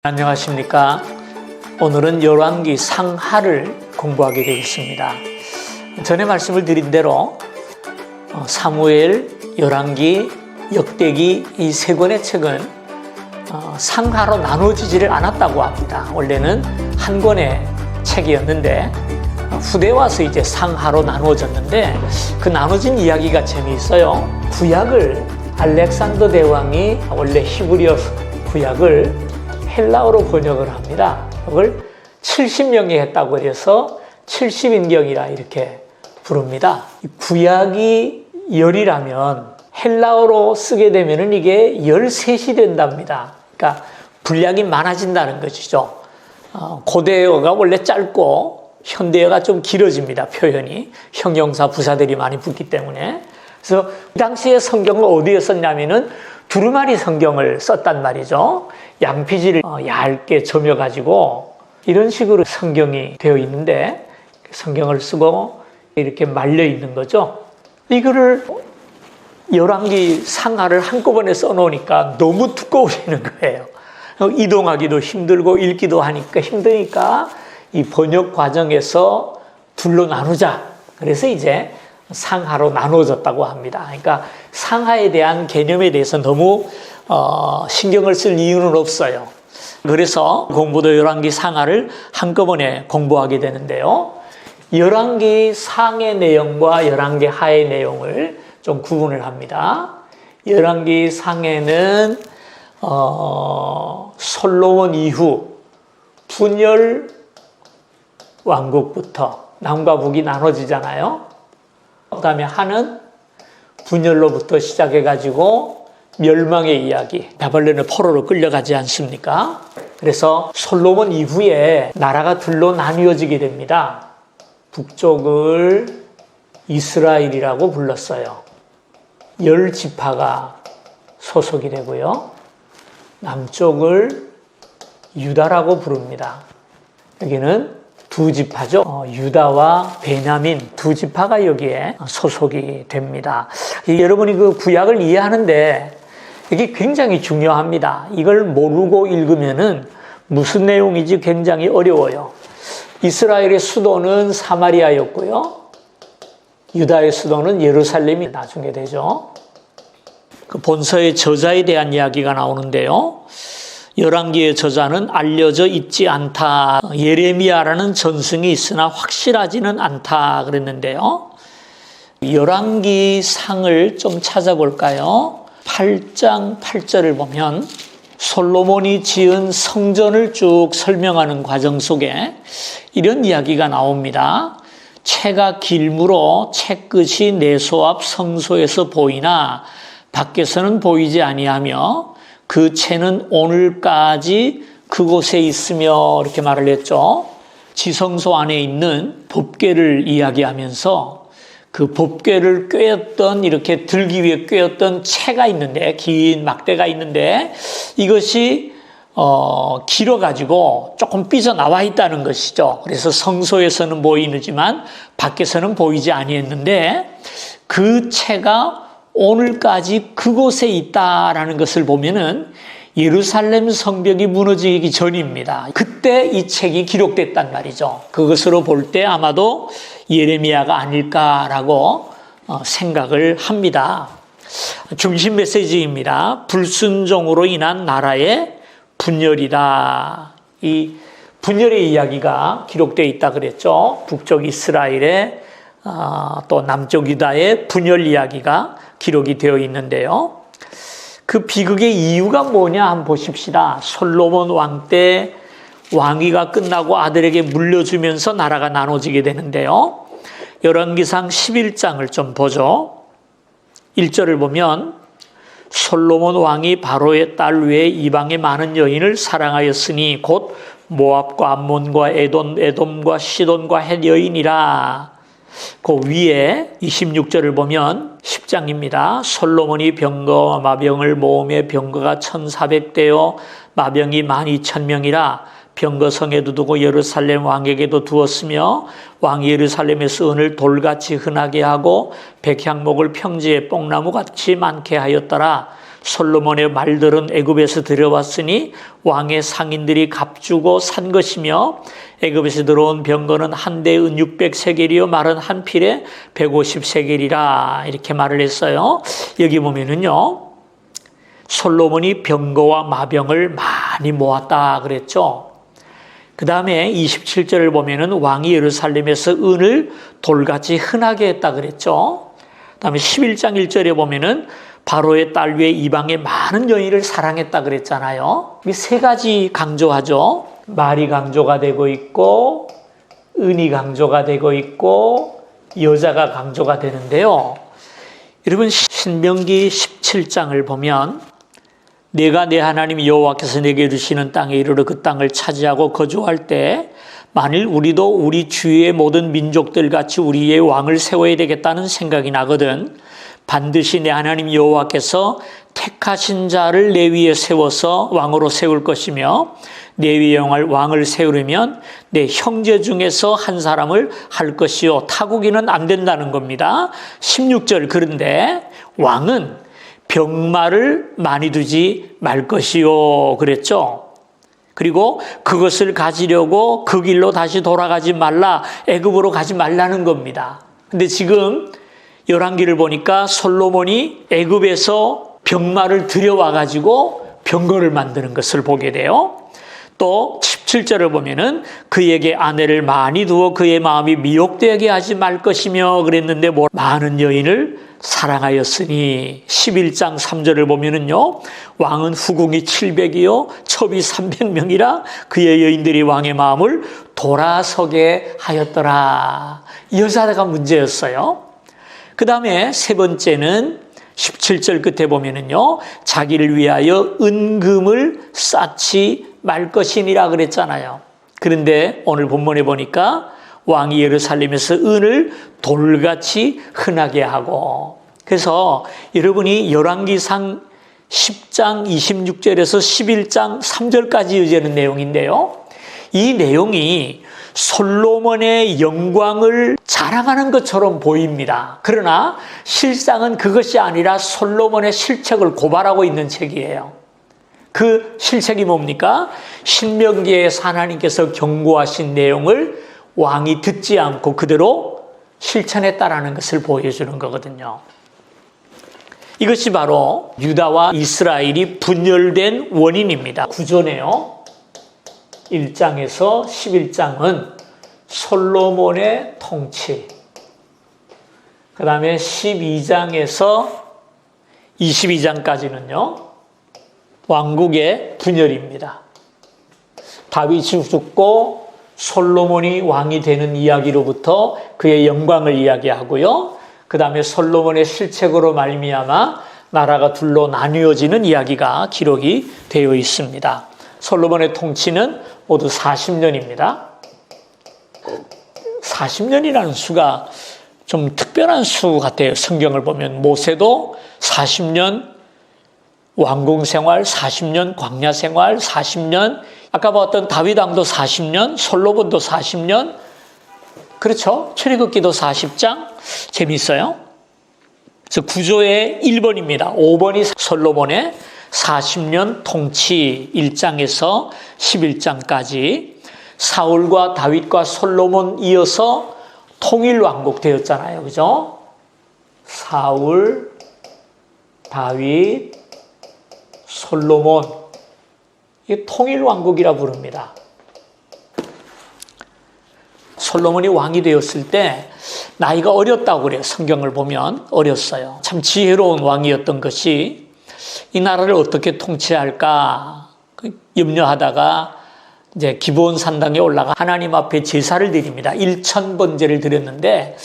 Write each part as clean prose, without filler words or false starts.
안녕하십니까. 오늘은 열왕기 상하를 공부하게 되겠습니다. 전에 말씀을 드린 대로 사무엘, 열왕기, 역대기 이 세 권의 책은 상하로 나눠지지를 않았다고 합니다. 원래는 한 권의 책이었는데 후대 와서 이제 상하로 나누어졌는데 그 나눠진 이야기가 재미있어요. 구약을 알렉산더 대왕이 원래 히브리어 구약을 헬라어로 번역을 합니다. 그걸 70명이 했다고 해서 70인경이라 이렇게 부릅니다. 구약이 열이라면 헬라어로 쓰게 되면 이게 13이 된답니다. 그러니까 분량이 많아진다는 것이죠. 고대어가 원래 짧고 현대어가 좀 길어집니다. 표현이. 형용사, 부사들이 많이 붙기 때문에. 그래서 그 당시에 성경을 어디에 썼냐면은 두루마리 성경을 썼단 말이죠. 양피지를 얇게 점여가지고 이런 식으로 성경이 되어 있는데 성경을 쓰고 이렇게 말려 있는 거죠. 이거를 열왕기 상하를 한꺼번에 써놓으니까 너무 두꺼워지는 거예요. 이동하기도 힘들고 읽기도 하니까 힘드니까 이 번역 과정에서 둘로 나누자. 그래서 이제 상하로 나누어졌다고 합니다. 그러니까 상하에 대한 개념에 대해서 너무 신경을 쓸 이유는 없어요. 그래서 공부도 열왕기 상하를 한꺼번에 공부하게 되는데요. 열왕기 상의 내용과 열왕기 하의 내용을 좀 구분을 합니다. 열왕기 상에는 솔로몬 이후 분열 왕국부터 남과 북이 나눠지잖아요. 그 다음에 하는 분열로부터 시작해가지고 멸망의 이야기, 바벨론의 포로로 끌려가지 않습니까? 그래서 솔로몬 이후에 나라가 둘로 나뉘어지게 됩니다. 북쪽을 이스라엘이라고 불렀어요. 10지파가 소속이 되고요. 남쪽을 유다라고 부릅니다. 여기는 두 지파죠. 유다와 베냐민 두 지파가 여기에 소속이 됩니다. 여러분이 그 구약을 이해하는데 이게 굉장히 중요합니다. 이걸 모르고 읽으면은 무슨 내용인지 굉장히 어려워요. 이스라엘의 수도는 사마리아였고요. 유다의 수도는 예루살렘이 나중에 되죠. 그 본서의 저자에 대한 이야기가 나오는데요. 열왕기의 저자는 알려져 있지 않다. 예레미야라는 전승이 있으나 확실하지는 않다 그랬는데요. 열왕기 상을 좀 찾아볼까요? 8장 8절을 보면 솔로몬이 지은 성전을 쭉 설명하는 과정 속에 이런 이야기가 나옵니다. 채가 길므로 채끝이 내소 앞 성소에서 보이나 밖에서는 보이지 아니하며 그 채는 오늘까지 그곳에 있으며 이렇게 말을 했죠. 지성소 안에 있는 법궤를 이야기하면서 그 법궤를 꿰었던 이렇게 들기 위해 꿰었던 채가 있는데 긴 막대가 있는데 이것이 길어가지고 조금 삐져나와 있다는 것이죠. 그래서 성소에서는 보이지만 밖에서는 보이지 아니했는데 그 채가 오늘까지 그곳에 있다라는 것을 보면은 예루살렘 성벽이 무너지기 전입니다. 그때 이 책이 기록됐단 말이죠. 그것으로 볼 때 아마도 예레미야가 아닐까라고 생각을 합니다. 중심 메시지입니다. 불순종으로 인한 나라의 분열이다. 이 분열의 이야기가 기록되어 있다 그랬죠. 북쪽 이스라엘의 또 남쪽 유다의 분열 이야기가 기록이 되어 있는데요. 그 비극의 이유가 뭐냐 한번 보십시다. 솔로몬 왕 때 왕위가 끝나고 아들에게 물려주면서 나라가 나눠지게 되는데요. 열왕기상 11장을 좀 보죠. 1절을 보면 솔로몬 왕이 바로의 딸 외에 이방의 많은 여인을 사랑하였으니 곧 모압과 암몬과 에돔과 시돈과 헷 여인이라. 그 위에 26절을 보면 10장입니다. 솔로몬이 병거와 마병을 모으며 병거가 1,400대요 마병이 12,000명이라 병거성에도 두고 예루살렘 왕에게도 두었으며 왕이 예루살렘에서 은을 돌같이 흔하게 하고 백향목을 평지에 뽕나무같이 많게 하였더라. 솔로몬의 말들은 애굽에서 들여왔으니 왕의 상인들이 값주고 산 것이며 애굽에서 들어온 병거는 한 대에 은 600세겔이요 말은 한 필에 150세겔이라 이렇게 말을 했어요. 여기 보면은요, 솔로몬이 병거와 마병을 많이 모았다 그랬죠. 그 다음에 27절을 보면은 왕이 예루살렘에서 은을 돌같이 흔하게 했다 그랬죠. 그 다음에 11장 1절에 보면은 바로의 딸 위에 이방의 많은 여인을 사랑했다 그랬잖아요. 이 세 가지 강조하죠. 말이 강조가 되고 있고, 은이 강조가 되고 있고, 여자가 강조가 되는데요. 여러분, 신명기 17장을 보면 내가 내 하나님 여호와께서 내게 주시는 땅에 이르러 그 땅을 차지하고 거주할 때 만일 우리도 우리 주위의 모든 민족들 같이 우리의 왕을 세워야 되겠다는 생각이 나거든. 반드시 내 하나님 여호와께서 택하신 자를 내 위에 세워서 왕으로 세울 것이며 내 위에 왕을 세우려면 내 형제 중에서 한 사람을 할 것이요 타국이는 안 된다는 겁니다. 16절 그런데 왕은 병마를 많이 두지 말 것이요 그랬죠. 그리고 그것을 가지려고 그 길로 다시 돌아가지 말라, 애굽으로 가지 말라는 겁니다. 근데 지금 열왕기를 보니까 솔로몬이 애굽에서 병마를 들여와 가지고 병거를 만드는 것을 보게 돼요. 또 17절을 보면은 그에게 아내를 많이 두어 그의 마음이 미혹되게 하지 말 것이며 그랬는데 많은 여인을 사랑하였으니 11장 3절을 보면은요, 왕은 후궁이 700이요 첩이 300명이라 그의 여인들이 왕의 마음을 돌아서게 하였더라. 여자가 문제였어요. 그 다음에 세 번째는 17절 끝에 보면은요, 자기를 위하여 은금을 쌓지 말 것이니라 그랬잖아요. 그런데 오늘 본문에 보니까 왕이 예루살렘에서 은을 돌같이 흔하게 하고, 그래서 여러분이 열왕기상 10장 26절에서 11장 3절까지 이어지는 내용인데요. 이 내용이 솔로몬의 영광을 자랑하는 것처럼 보입니다. 그러나 실상은 그것이 아니라 솔로몬의 실책을 고발하고 있는 책이에요. 그 실책이 뭡니까? 신명기에서 하나님께서 경고하신 내용을 왕이 듣지 않고 그대로 실천했다라는 것을 보여주는 거거든요. 이것이 바로 유다와 이스라엘이 분열된 원인입니다. 구조네요. 1장에서 11장은 솔로몬의 통치, 그 다음에 12장에서 22장까지는요 왕국의 분열입니다. 다윗이 죽고 솔로몬이 왕이 되는 이야기로부터 그의 영광을 이야기하고요, 그 다음에 솔로몬의 실책으로 말미암아 나라가 둘로 나뉘어지는 이야기가 기록이 되어 있습니다. 솔로몬의 통치는 모두 40년입니다. 40년이라는 수가 좀 특별한 수 같아요. 성경을 보면 모세도 40년 왕궁 생활, 40년 광야 생활, 40년, 아까 봤던 다윗 왕도 40년, 솔로몬도 40년, 그렇죠? 출애굽기도 40장. 재미있어요. 그래서 구조의 1번입니다. 5번이 솔로몬의 40년 통치 1장에서 11장까지 사울과 다윗과 솔로몬 이어서 통일왕국 되었잖아요. 그죠? 사울, 다윗, 솔로몬. 이게 통일왕국이라 부릅니다. 솔로몬이 왕이 되었을 때 나이가 어렸다고 그래요. 성경을 보면 어렸어요. 참 지혜로운 왕이었던 것이 이 나라를 어떻게 통치할까 염려하다가 이제 기브온 산당에 올라가 하나님 앞에 제사를 드립니다. 1000번제를 드렸는데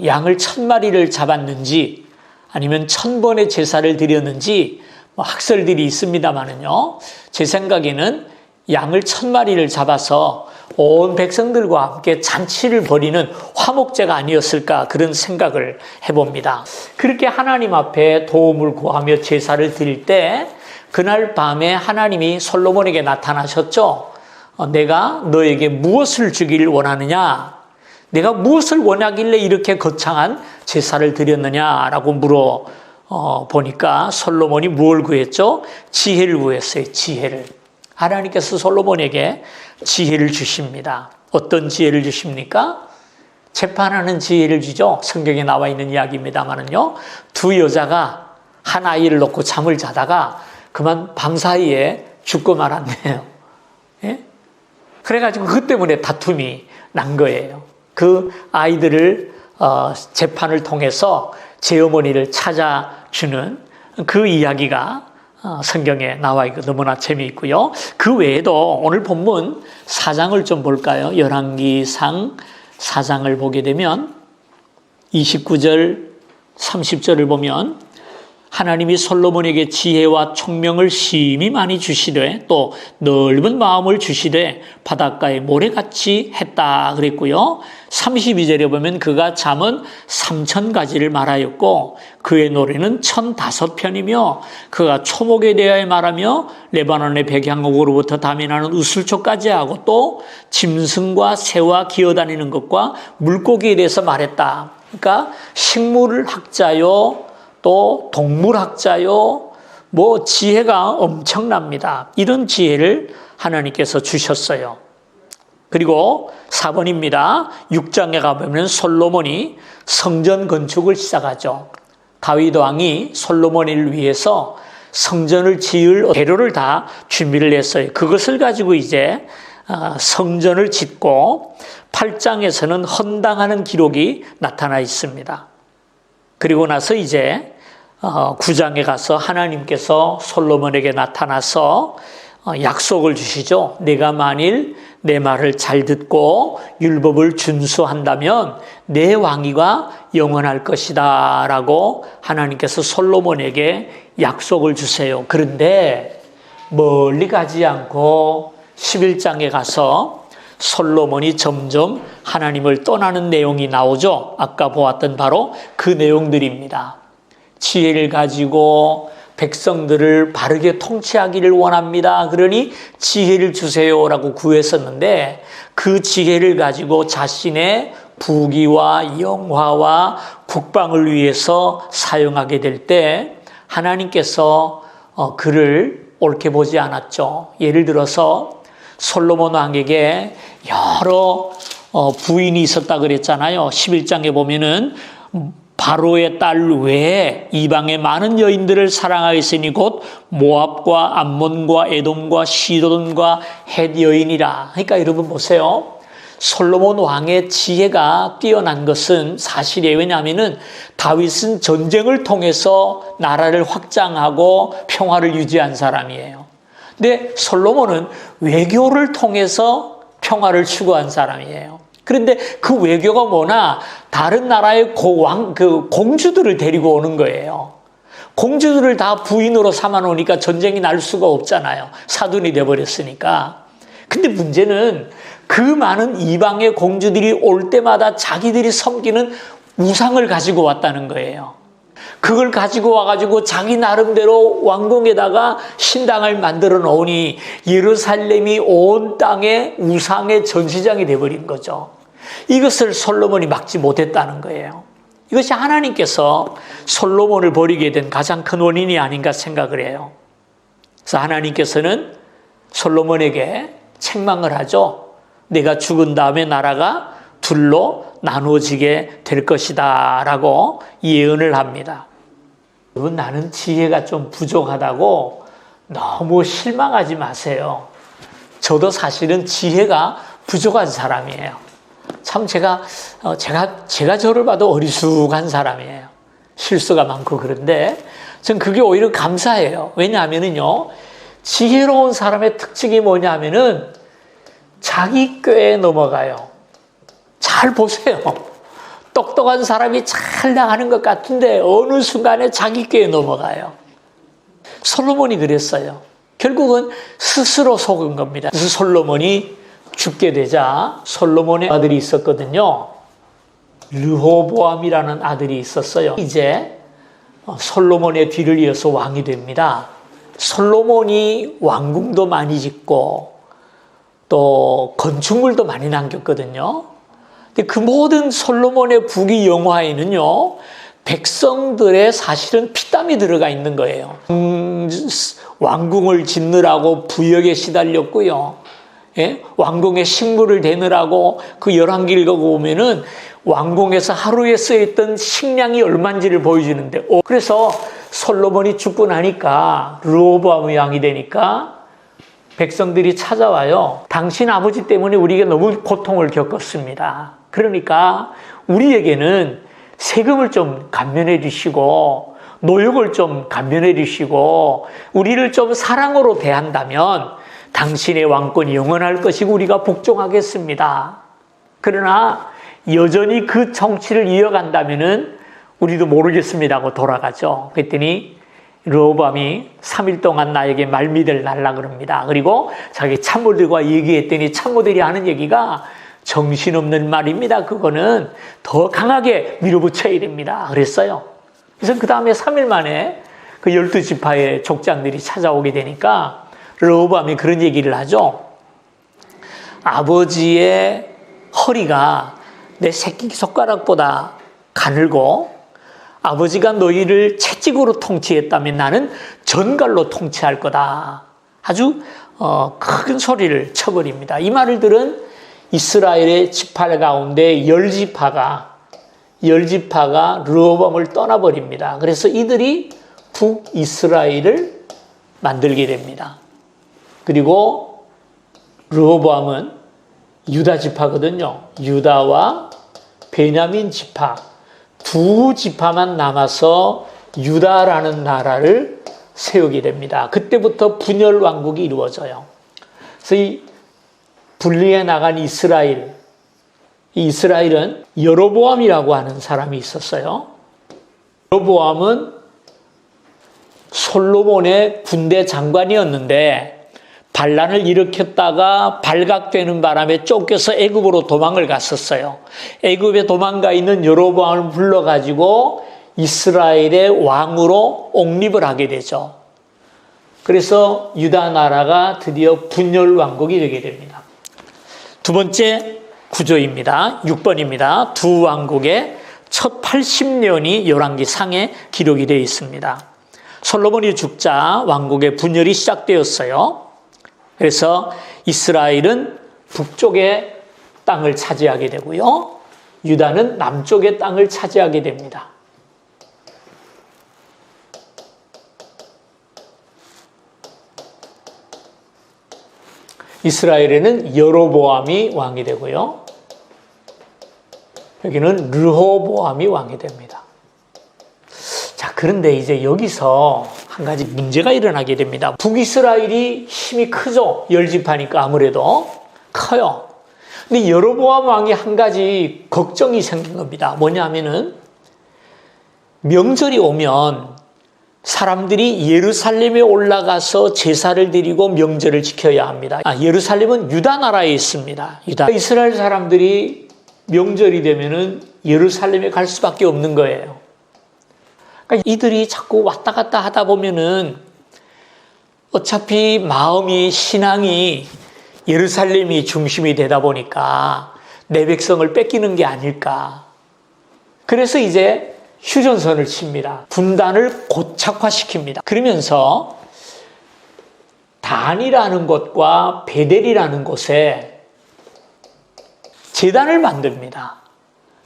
양을 1000마리를 잡았는지 아니면 1000번의 제사를 드렸는지 학설들이 있습니다만은요, 제 생각에는 양을 1000마리를 잡아서 온 백성들과 함께 잔치를 벌이는 화목제가 아니었을까 그런 생각을 해봅니다. 그렇게 하나님 앞에 도움을 구하며 제사를 드릴 때 그날 밤에 하나님이 솔로몬에게 나타나셨죠. 내가 너에게 무엇을 주기를 원하느냐? 내가 무엇을 원하길래 이렇게 거창한 제사를 드렸느냐라고 보니까 솔로몬이 뭘 구했죠? 지혜를 구했어요. 지혜를. 하나님께서 솔로몬에게 지혜를 주십니다. 어떤 지혜를 주십니까? 재판하는 지혜를 주죠. 성경에 나와 있는 이야기입니다만은요. 두 여자가 한 아이를 놓고 잠을 자다가 그만 밤 사이에 죽고 말았네요. 예? 그래가지고 그 때문에 다툼이 난 거예요. 그 아이들을 재판을 통해서 제 어머니를 찾아주는 그 이야기가 성경에 나와 있고 너무나 재미있고요. 그 외에도 오늘 본문 4장을 좀 볼까요? 열왕기상 4장을 보게 되면 29절 30절을 보면 하나님이 솔로몬에게 지혜와 총명을 심히 많이 주시되 또 넓은 마음을 주시되 바닷가에 모래같이 했다 그랬고요. 32절에 보면 그가 잠은 3,000가지를 말하였고 그의 노래는 1,005편이며 그가 초목에 대하여 말하며 레바논의 백향목으로부터 담이 나는 우슬초까지 하고 또 짐승과 새와 기어다니는 것과 물고기에 대해서 말했다. 그러니까 식물학자요 또 동물학자요, 지혜가 엄청납니다. 이런 지혜를 하나님께서 주셨어요. 그리고 4번입니다. 6장에 가보면 솔로몬이 성전 건축을 시작하죠. 다윗 왕이 솔로몬을 위해서 성전을 지을 재료를 다 준비를 했어요. 그것을 가지고 이제 성전을 짓고 8장에서는 헌당하는 기록이 나타나 있습니다. 그리고 나서 이제 9장에 가서 하나님께서 솔로몬에게 나타나서 약속을 주시죠. 내가 만일 내 말을 잘 듣고 율법을 준수한다면 내 왕위가 영원할 것이다 라고 하나님께서 솔로몬에게 약속을 주세요. 그런데 멀리 가지 않고 11장에 가서 솔로몬이 점점 하나님을 떠나는 내용이 나오죠. 아까 보았던 바로 그 내용들입니다. 지혜를 가지고 백성들을 바르게 통치하기를 원합니다. 그러니 지혜를 주세요라고 구했었는데 그 지혜를 가지고 자신의 부귀와 영화와 국방을 위해서 사용하게 될 때 하나님께서 그를 옳게 보지 않았죠. 예를 들어서 솔로몬 왕에게 여러 부인이 있었다 그랬잖아요. 11장에 보면은 바로의 딸 외에 이방의 많은 여인들을 사랑하였으니 곧 모압과 암몬과 에돔과 시돈과 헷 여인이라. 그러니까 여러분 보세요. 솔로몬 왕의 지혜가 뛰어난 것은 사실이에요. 왜냐하면은 다윗은 전쟁을 통해서 나라를 확장하고 평화를 유지한 사람이에요. 근데 솔로몬은 외교를 통해서 평화를 추구한 사람이에요. 그런데 그 외교가 뭐나 다른 나라의 공주들을 데리고 오는 거예요. 공주들을 다 부인으로 삼아 놓으니까 전쟁이 날 수가 없잖아요. 사돈이 돼버렸으니까. 근데 문제는 그 많은 이방의 공주들이 올 때마다 자기들이 섬기는 우상을 가지고 왔다는 거예요. 그걸 가지고 와가지고 자기 나름대로 왕궁에다가 신당을 만들어 놓으니 예루살렘이 온 땅에 우상의 전시장이 돼버린 거죠. 이것을 솔로몬이 막지 못했다는 거예요. 이것이 하나님께서 솔로몬을 버리게 된 가장 큰 원인이 아닌가 생각을 해요. 그래서 하나님께서는 솔로몬에게 책망을 하죠. 내가 죽은 다음에 나라가 둘로 나누어지게 될 것이다 라고 예언을 합니다. 여러분, 나는 지혜가 좀 부족하다고 너무 실망하지 마세요. 저도 사실은 지혜가 부족한 사람이에요. 참 제가 저를 봐도 어리숙한 사람이에요. 실수가 많고 그런데 전 그게 오히려 감사해요. 왜냐하면은요, 지혜로운 사람의 특징이 뭐냐면은 자기 꾀에 넘어가요. 잘 보세요. 똑똑한 사람이 잘 나가는 것 같은데 어느 순간에 자기 꾀에 넘어가요. 솔로몬이 그랬어요. 결국은 스스로 속은 겁니다. 그래서 솔로몬이 죽게 되자 솔로몬의 아들이 있었거든요. 르호보암이라는 아들이 있었어요. 이제 솔로몬의 뒤를 이어서 왕이 됩니다. 솔로몬이 왕궁도 많이 짓고 또 건축물도 많이 남겼거든요. 근데 그 모든 솔로몬의 부귀 영화에는요, 백성들의 사실은 피땀이 들어가 있는 거예요. 왕궁을 짓느라고 부역에 시달렸고요. 예? 왕궁에 식물을 대느라고 그 열왕기를 보면은 왕궁에서 하루에 쓰였던 식량이 얼마인지를 보여주는데, 그래서 솔로몬이 죽고 나니까 르호보암 왕이 되니까 백성들이 찾아와요. 당신 아버지 때문에 우리가 너무 고통을 겪었습니다. 그러니까 우리에게는 세금을 좀 감면해 주시고 노역을 좀 감면해 주시고 우리를 좀 사랑으로 대한다면 당신의 왕권이 영원할 것이고 우리가 복종하겠습니다. 그러나 여전히 그 정치를 이어간다면은 우리도 모르겠습니다 하고 돌아가죠. 그랬더니 르호보암이 3일 동안 나에게 말미를 날라 그럽니다. 그리고 자기 참모들과 얘기했더니 참모들이 하는 얘기가 정신없는 말입니다. 그거는 더 강하게 밀어붙여야 됩니다. 그랬어요. 그래서 그 다음에 3일 만에 그 12지파의 족장들이 찾아오게 되니까 르호보암이 그런 얘기를 하죠. 아버지의 허리가 내 새끼 손가락보다 가늘고 아버지가 너희를 채찍으로 통치했다면 나는 전갈로 통치할 거다. 아주 큰 소리를 쳐버립니다. 이 말을 들은 이스라엘의 지파 가운데 10지파가 르호보암을 떠나버립니다. 그래서 이들이 북이스라엘을 만들게 됩니다. 그리고 르호보암은 유다 지파거든요. 유다와 베냐민 지파 두 지파만 남아서 유다라는 나라를 세우게 됩니다. 그때부터 분열 왕국이 이루어져요. 그래서 이 분리해 나간 이스라엘, 이 이스라엘은 여로보암이라고 하는 사람이 있었어요. 여로보암은 솔로몬의 군대 장관이었는데 반란을 일으켰다가 발각되는 바람에 쫓겨서 애굽으로 도망을 갔었어요. 애굽에 도망가 있는 여로보암을 불러가지고 이스라엘의 왕으로 옹립을 하게 되죠. 그래서 유다 나라가 드디어 분열 왕국이 되게 됩니다. 두 번째 구조입니다. 6번입니다. 두 왕국의 첫 80년이 열왕기 상에 기록이 되어 있습니다. 솔로몬이 죽자 왕국의 분열이 시작되었어요. 그래서 이스라엘은 북쪽의 땅을 차지하게 되고요. 유다는 남쪽의 땅을 차지하게 됩니다. 이스라엘에는 여로보암이 왕이 되고요. 여기는 르호보암이 왕이 됩니다. 자, 그런데 이제 여기서 한 가지 문제가 일어나게 됩니다. 북이스라엘이 힘이 크죠. 10지파니까 아무래도 커요. 근데 여로보암 왕이 한 가지 걱정이 생긴 겁니다. 뭐냐면은 명절이 오면 사람들이 예루살렘에 올라가서 제사를 드리고 명절을 지켜야 합니다. 예루살렘은 유다 나라에 있습니다. 이스라엘 사람들이 명절이 되면은 예루살렘에 갈 수밖에 없는 거예요. 그러니까 이들이 자꾸 왔다 갔다 하다 보면은 어차피 마음이 신앙이 예루살렘이 중심이 되다 보니까 내 백성을 뺏기는 게 아닐까. 그래서 이제 휴전선을 칩니다. 분단을 고착화시킵니다. 그러면서 단이라는 곳과 베델이라는 곳에 제단을 만듭니다.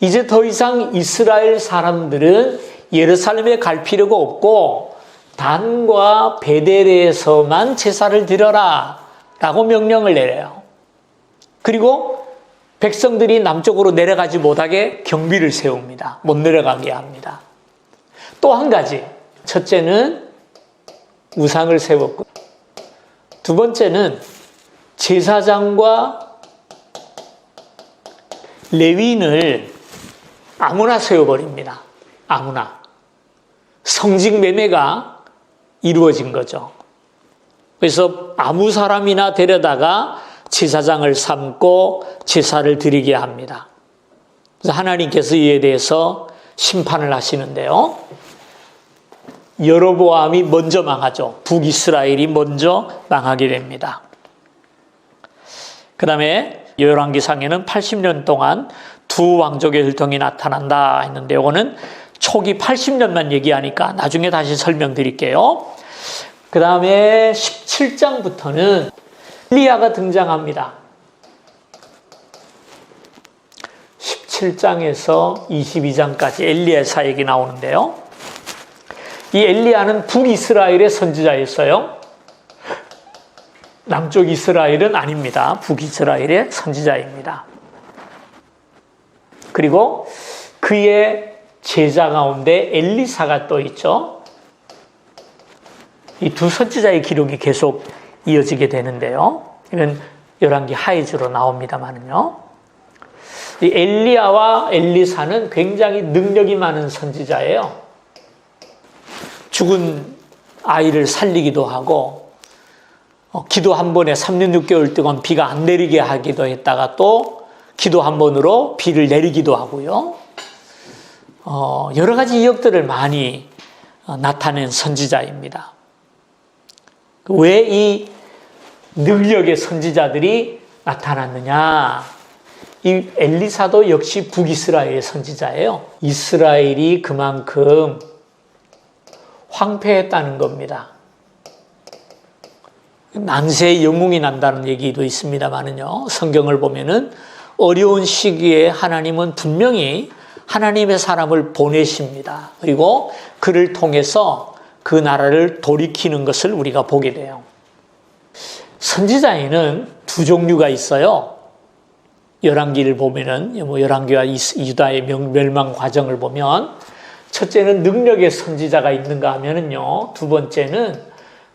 이제 더 이상 이스라엘 사람들은 예루살렘에 갈 필요가 없고 단과 베델에서만 제사를 드려라 라고 명령을 내려요. 그리고 백성들이 남쪽으로 내려가지 못하게 경비를 세웁니다. 못 내려가게 합니다. 또 한 가지, 첫째는 우상을 세웠고 두 번째는 제사장과 레위인을 아무나 세워버립니다. 아무나. 성직 매매가 이루어진 거죠. 그래서 아무 사람이나 데려다가 제사장을 삼고 제사를 드리게 합니다. 그래서 하나님께서 이에 대해서 심판을 하시는데요. 여로보암이 먼저 망하죠. 북이스라엘이 먼저 망하게 됩니다. 그 다음에 열왕기상에는 80년 동안 두 왕족의 혈통이 나타난다 했는데 이거는 초기 80년만 얘기하니까 나중에 다시 설명드릴게요. 그 다음에 17장부터는 엘리야가 등장합니다. 17장에서 22장까지 엘리야 사역이 나오는데요. 이 엘리야는 북이스라엘의 선지자였어요. 남쪽 이스라엘은 아닙니다. 북이스라엘의 선지자입니다. 그리고 그의 제자 가운데 엘리사가 또 있죠. 이 두 선지자의 기록이 계속 이어지게 되는데요. 이건 열왕기 하이즈로 나옵니다만은요. 이 엘리야와 엘리사는 굉장히 능력이 많은 선지자예요. 죽은 아이를 살리기도 하고 기도 한 번에 3년 6개월 동안 비가 안 내리게 하기도 했다가 또 기도 한 번으로 비를 내리기도 하고요. 여러 가지 이역들을 많이 나타낸 선지자입니다. 왜 이 능력의 선지자들이 나타났느냐? 이 엘리사도 역시 북이스라엘의 선지자예요. 이스라엘이 그만큼 황폐했다는 겁니다. 난세의 영웅이 난다는 얘기도 있습니다만은요. 성경을 보면은 어려운 시기에 하나님은 분명히 하나님의 사람을 보내십니다. 그리고 그를 통해서 그 나라를 돌이키는 것을 우리가 보게 돼요. 선지자에는 두 종류가 있어요. 열왕기를 보면은, 열왕기와 유다의 멸망 과정을 보면, 첫째는 능력의 선지자가 있는가 하면은요, 두 번째는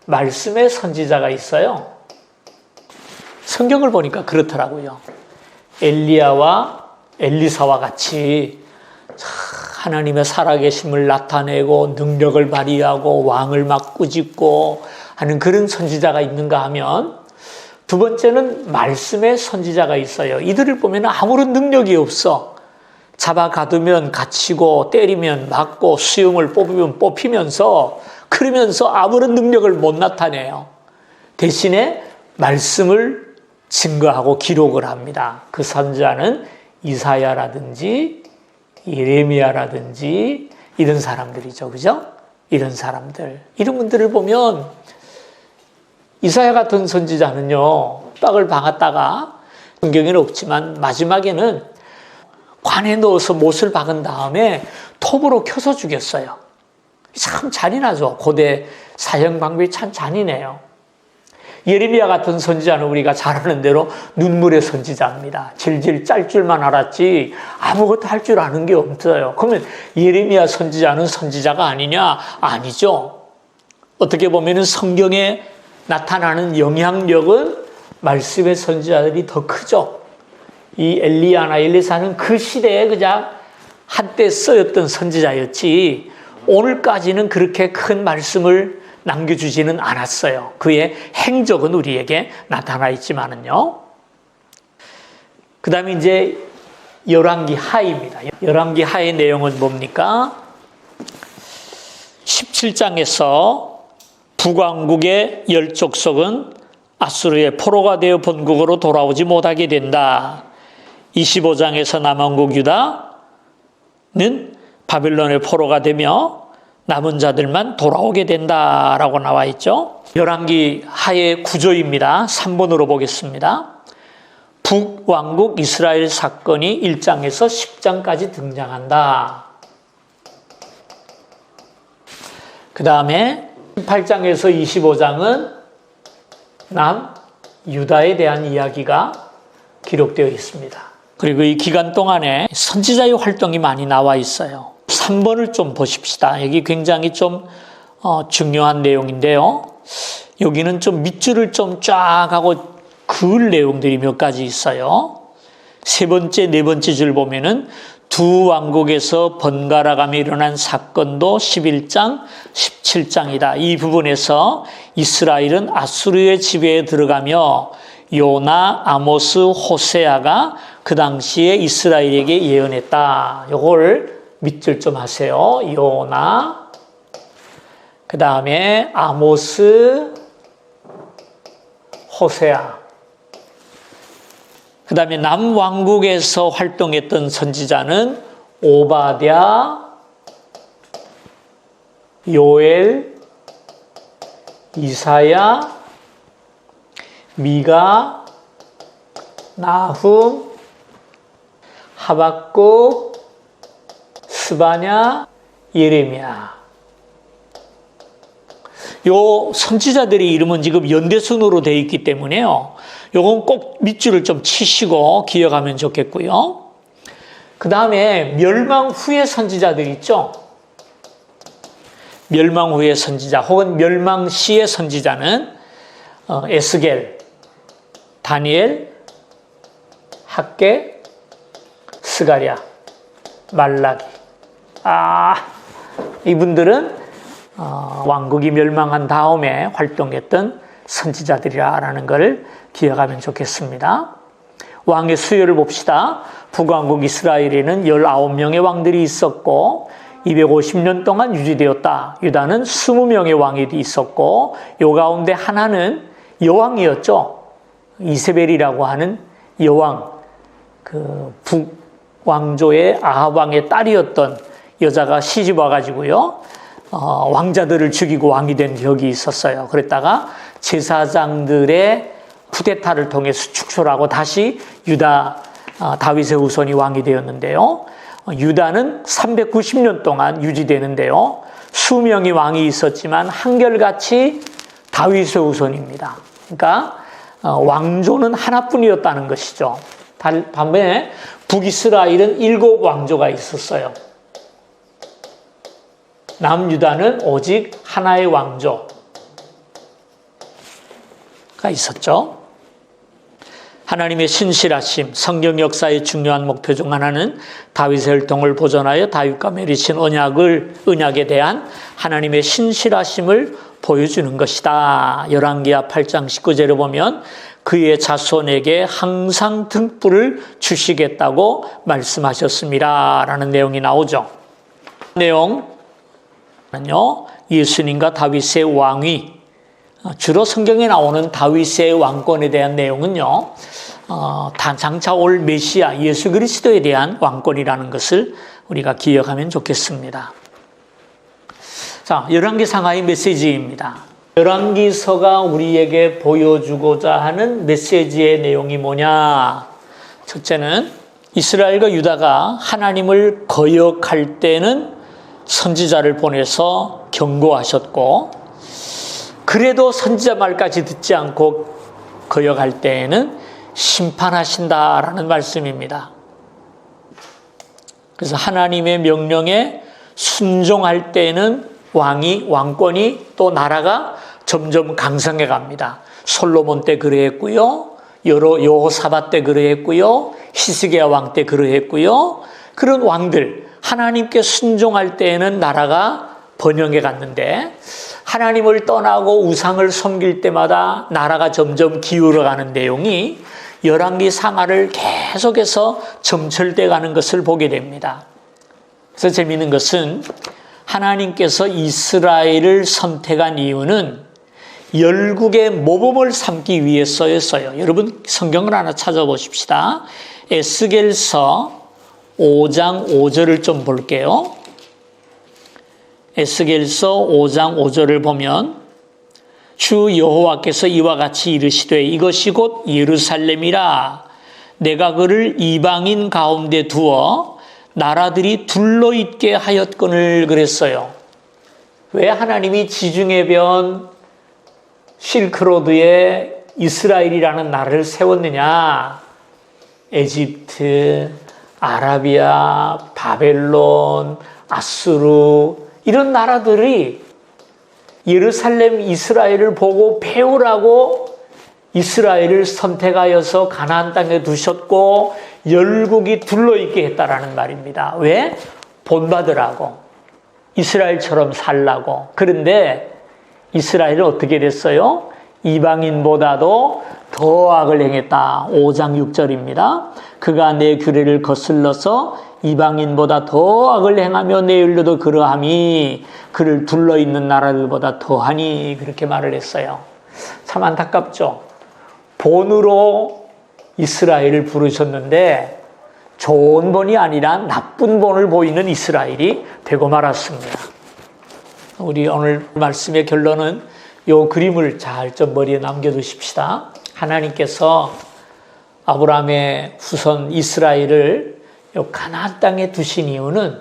말씀의 선지자가 있어요. 성경을 보니까 그렇더라고요. 엘리야와 엘리사와 같이 하나님의 살아계심을 나타내고 능력을 발휘하고 왕을 막 꾸짖고 하는 그런 선지자가 있는가 하면, 두 번째는 말씀의 선지자가 있어요. 이들을 보면 아무런 능력이 없어. 잡아 가두면 갇히고 때리면 맞고 수염을 뽑으면 뽑히면서 그러면서 아무런 능력을 못 나타내요. 대신에 말씀을 증거하고 기록을 합니다. 그 선지자는 이사야라든지 예레미야라든지 이런 사람들이죠. 그죠? 이런 사람들. 이런 분들을 보면 이사야 같은 선지자는요, 빡을 박았다가 성경에는 없지만 마지막에는 관에 넣어서 못을 박은 다음에 톱으로 켜서 죽였어요. 참 잔인하죠. 고대 사형 방법이 참 잔인해요. 예레미야 같은 선지자는 우리가 잘 아는 대로 눈물의 선지자입니다. 질질 짤 줄만 알았지 아무것도 할 줄 아는 게 없어요. 그러면 예레미야 선지자는 선지자가 아니냐? 아니죠. 어떻게 보면 성경에 나타나는 영향력은 말씀의 선지자들이 더 크죠. 이 엘리야나 엘리사는 그 시대에 그냥 한때 쓰였던 선지자였지 오늘까지는 그렇게 큰 말씀을 남겨주지는 않았어요. 그의 행적은 우리에게 나타나 있지만은요. 그 다음에 이제 열왕기 하입니다. 열왕기 하의 내용은 뭡니까? 17장에서 북왕국의 10족속은 아수르의 포로가 되어 본국으로 돌아오지 못하게 된다. 25장에서 남왕국 유다는 바빌론의 포로가 되며 남은 자들만 돌아오게 된다라고 나와 있죠. 열왕기 하의 구조입니다. 3번으로 보겠습니다. 북왕국 이스라엘 사건이 1장에서 10장까지 등장한다. 그 다음에 18장에서 25장은 남유다에 대한 이야기가 기록되어 있습니다. 그리고 이 기간 동안에 선지자의 활동이 많이 나와 있어요. 3번을 좀 보십시다. 여기 굉장히 좀 중요한 내용인데요. 여기는 좀 밑줄을 좀 쫙 하고 그을 내용들이 몇 가지 있어요. 세 번째, 네 번째 줄 보면은 두 왕국에서 번갈아가며 일어난 사건도 11장, 17장이다. 이 부분에서 이스라엘은 아수르의 지배에 들어가며 요나, 아모스, 호세아가 그 당시에 이스라엘에게 예언했다. 요걸 밑줄 좀 하세요. 요나, 그 다음에 아모스, 호세아. 그 다음에 남왕국에서 활동했던 선지자는 오바댜, 요엘, 이사야, 미가, 나훔, 하박국, 스바냐, 예레미야. 요 선지자들의 이름은 지금 연대순으로 되어 있기 때문에요. 요건 꼭 밑줄을 좀 치시고 기억하면 좋겠고요. 그 다음에 멸망 후의 선지자들 있죠. 멸망 후의 선지자 혹은 멸망 시의 선지자는 에스겔, 다니엘, 학개, 스가랴, 말라기. 이분들은 왕국이 멸망한 다음에 활동했던 선지자들이라는 것을 기억하면 좋겠습니다. 왕의 수요를 봅시다. 북왕국 이스라엘에는 19명의 왕들이 있었고 250년 동안 유지되었다. 유다는 20명의 왕이 있었고 요 가운데 하나는 여왕이었죠. 이세벨이라고 하는 여왕, 그 북왕조의 아합 왕의 딸이었던 여자가 시집 와가지고요. 왕자들을 죽이고 왕이 된 적이 있었어요. 그랬다가 제사장들의 쿠데타를 통해서 축소하고 다시 유다 다윗의 후손이 왕이 되었는데요. 유다는 390년 동안 유지되는데요. 수명의 왕이 있었지만 한결같이 다윗의 후손입니다. 그러니까 왕조는 하나뿐이었다는 것이죠. 반면에 북이스라엘은 7왕조가 있었어요. 남유다는 오직 하나의 왕조가 있었죠. 하나님의 신실하심, 성경 역사의 중요한 목표 중 하나는 다윗의 혈통을 보존하여 다윗과 맺으신 언약에 대한 하나님의 신실하심을 보여주는 것이다. 열왕기하 8장 19절에 보면 그의 자손에게 항상 등불을 주시겠다고 말씀하셨습니다. 라는 내용이 나오죠. 내용은요, 예수님과 다윗의 왕위, 주로 성경에 나오는 다윗의 왕권에 대한 내용은요, 장차 올 메시아 예수 그리스도에 대한 왕권이라는 것을 우리가 기억하면 좋겠습니다. 자, 열왕기상하의 메시지입니다. 열왕기서가 우리에게 보여주고자 하는 메시지의 내용이 뭐냐? 첫째는 이스라엘과 유다가 하나님을 거역할 때는 선지자를 보내서 경고하셨고, 그래도 선지자 말까지 듣지 않고 거역할 때에는 심판하신다라는 말씀입니다. 그래서 하나님의 명령에 순종할 때에는 왕권이 또 나라가 점점 강성해 갑니다. 솔로몬 때 그러했고요. 여호사밧 때 그러했고요. 히스기야 왕 때 그러했고요. 그런 왕들, 하나님께 순종할 때에는 나라가 번영해 갔는데 하나님을 떠나고 우상을 섬길 때마다 나라가 점점 기울어가는 내용이 열왕기 상하를 계속해서 점철돼 가는 것을 보게 됩니다. 그래서 재미있는 것은 하나님께서 이스라엘을 선택한 이유는 열국의 모범을 삼기 위해서였어요. 여러분 성경을 하나 찾아보십시다. 에스겔서 5장 5절을 좀 볼게요. 에스겔서 5장 5절을 보면 주 여호와께서 이와 같이 이르시되 이것이 곧 예루살렘이라 내가 그를 이방인 가운데 두어 나라들이 둘러있게 하였거늘 그랬어요. 왜 하나님이 지중해 변 실크로드에 이스라엘이라는 나라를 세웠느냐? 에집트, 아라비아, 바벨론, 아수르 이런 나라들이 예루살렘 이스라엘을 보고 배우라고 이스라엘을 선택하여서 가나안 땅에 두셨고 열국이 둘러있게 했다라는 말입니다. 왜? 본받으라고. 이스라엘처럼 살라고. 그런데 이스라엘은 어떻게 됐어요? 이방인보다도 더 악을 행했다. 5장 6절입니다. 그가 내 규례를 거슬러서 이방인보다 더 악을 행하며 내일로도 그러함이 그를 둘러있는 나라들보다 더하니 그렇게 말을 했어요. 참 안타깝죠. 본으로 이스라엘을 부르셨는데 좋은 본이 아니라 나쁜 본을 보이는 이스라엘이 되고 말았습니다. 우리 오늘 말씀의 결론은 요 그림을 잘 좀 머리에 남겨두십시다. 하나님께서 아브라함의 후손 이스라엘을 요 가나안 땅에 두신 이유는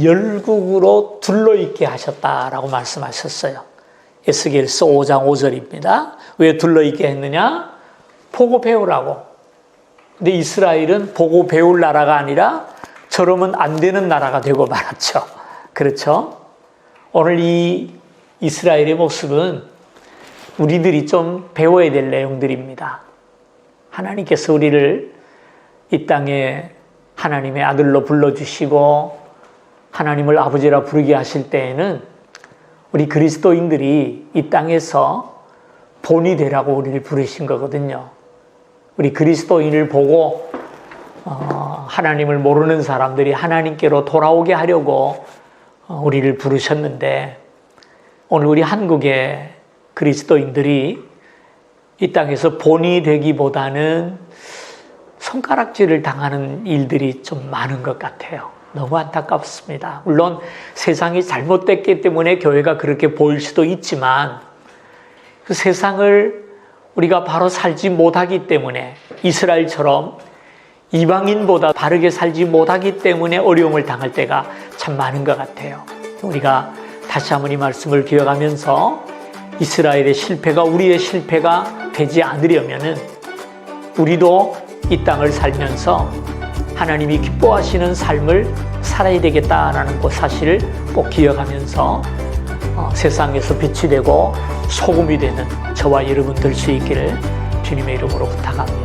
열국으로 둘러있게 하셨다라고 말씀하셨어요. 에스겔서 5장 5절입니다. 왜 둘러있게 했느냐? 보고 배우라고. 근데 이스라엘은 보고 배울 나라가 아니라 저러면 안 되는 나라가 되고 말았죠. 그렇죠? 오늘 이 이스라엘의 모습은 우리들이 좀 배워야 될 내용들입니다. 하나님께서 우리를 이 땅에 하나님의 아들로 불러주시고 하나님을 아버지라 부르게 하실 때에는 우리 그리스도인들이 이 땅에서 본이 되라고 우리를 부르신 거거든요. 우리 그리스도인을 보고 하나님을 모르는 사람들이 하나님께로 돌아오게 하려고 우리를 부르셨는데, 오늘 우리 한국의 그리스도인들이 이 땅에서 본이 되기보다는 손가락질을 당하는 일들이 좀 많은 것 같아요. 너무 안타깝습니다. 물론 세상이 잘못됐기 때문에 교회가 그렇게 보일 수도 있지만, 그 세상을 우리가 바로 살지 못하기 때문에, 이스라엘처럼 이방인보다 바르게 살지 못하기 때문에 어려움을 당할 때가 참 많은 것 같아요. 우리가 다시 한번 이 말씀을 기억하면서 이스라엘의 실패가 우리의 실패가 되지 않으려면은 우리도 이 땅을 살면서 하나님이 기뻐하시는 삶을 살아야 되겠다라는 그 사실을 꼭 기억하면서 세상에서 빛이 되고 소금이 되는 저와 여러분 될 수 있기를 주님의 이름으로 부탁합니다.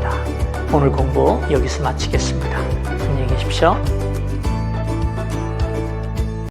오늘 공부 여기서 마치겠습니다. 안녕히 계십시오.